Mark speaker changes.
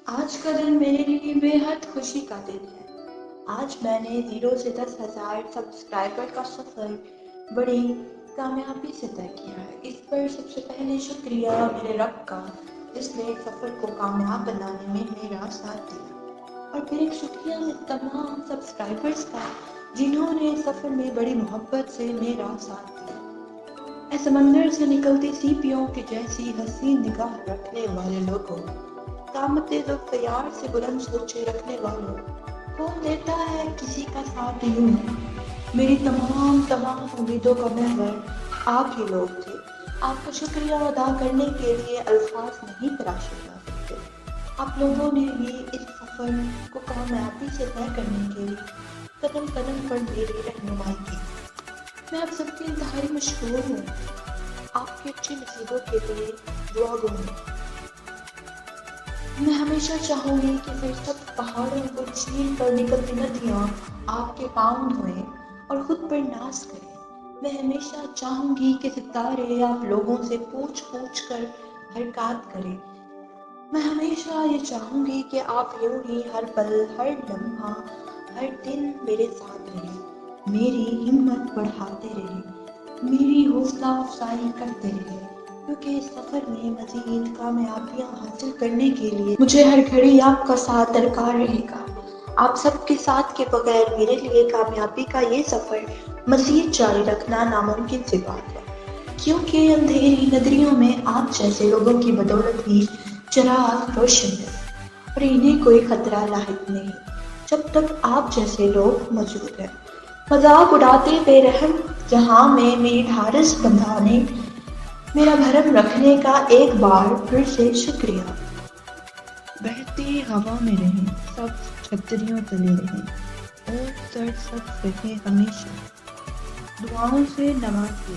Speaker 1: آج کا دن میرے لیے بے حد خوشی کا دن ہے۔ آج میں نے 0 سے 10,000 سبسکرائبر کا سفر بڑی کامیابی سے طے کیا ہے۔ اس پر سب سے پہلے شکریہ میرے رب کا، جس نے سفر کو کامیاب بنانے میں میرا ساتھ دیا، اور پھر ایک شکریہ تمام سبسکرائبرز کا جنہوں نے سفر میں بڑی محبت سے میرا ساتھ دیا۔ اے سمندر سے نکلتی سیپیوں کی جیسی حسین نگاہ رکھنے والے لوگوں، قامت ذوالفقار سے بلند سوچے رکھنے والوں، کون دیتا ہے کسی کا ساتھ یوں؟ میری تمام امیدوں کا محور آپ ہی لوگ تھے۔ آپ کا شکریہ ادا کرنے کے لیے الفاظ نہیں تراشے جا سکتے۔ آپ لوگوں نے بھی اس سفر کو کامیابی سے طے کرنے کے لیے قدم قدم پر میری رہنمائی کی۔ میں آپ سب کی انتہائی مشکور ہوں۔ آپ کی اچھی نصیبوں کے لیے دعا گو ہوں۔ میں ہمیشہ چاہوں گی کہ پھر سب پہاڑوں کو چیر کر نکلتی ندیاں آپ کے پاؤں دھوئیں اور خود پر ناز کریں۔ میں ہمیشہ چاہوں گی کہ ستارے آپ لوگوں سے پوچھ کر حرکات کریں۔ میں ہمیشہ یہ چاہوں گی کہ آپ یوں ہی ہر پل، ہر لمحہ، ہر دن میرے ساتھ رہیں، میری ہمت بڑھاتے رہیں، میری حوصلہ افزائی کرتے رہیں، کیونکہ اس سفر میں مزید کامیابیاں حاصل کرنے کے لیے مجھے ہر گھڑی آپ کا ساتھ درکار رہے گا۔ آپ سب کے ساتھ کے بغیر میرے لیے کامیابی کا یہ سفر مزید جاری رکھنا ناممکن سی بات ہے، کیونکہ اندھیری ندیوں میں آپ جیسے لوگوں کی بدولت ہی چراغ روشن ہے، اور انہیں کوئی خطرہ لاحق نہیں جب تک آپ جیسے لوگ موجود ہیں۔ مذاق اڑاتے بے رحم جہاں میں میری ڈھارس بندھانے، میرا بھرم رکھنے کا ایک بار پھر سے شکریہ۔ بہتی ہوا میں رہیں، سب چھتریوں تلے رہیں، اور سر سب رہیں ہمیشہ، دعاؤں سے نوازیے۔